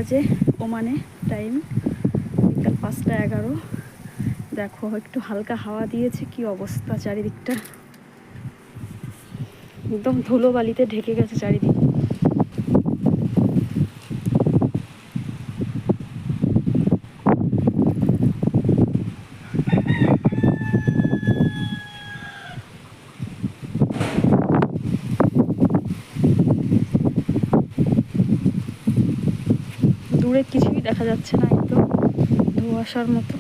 বাজে ওমানে টাইম, বিকাল 5টা 11। দেখো একটু হালকা হাওয়া দিয়েছে, কি অবস্থা চারিদিকটা, একদম ধুলো বালিতে ঢেকে গেছে চারিদিক। দূরে কিছুই দেখা যাচ্ছে না, একদম ধোঁয়াশার মতো।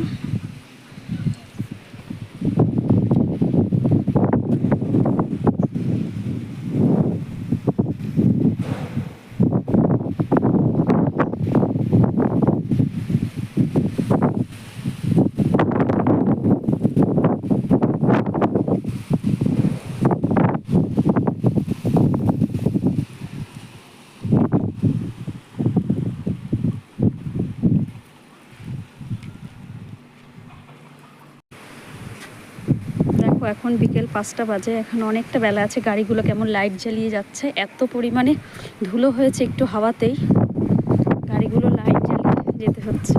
এখন বিকেল 5টা বাজে, এখন অনেকটা বেলা আছে। গাড়িগুলো কেমন লাইট জ্বালিয়ে যাচ্ছে, এত পরিমাণে ধুলো হয়েছে একটু হাওয়াতেই গাড়িগুলো লাইট জ্বালিয়ে যেতে হচ্ছে।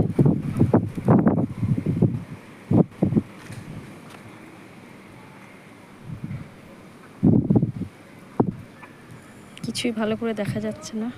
কিছুই ভালো করে দেখা যাচ্ছে না।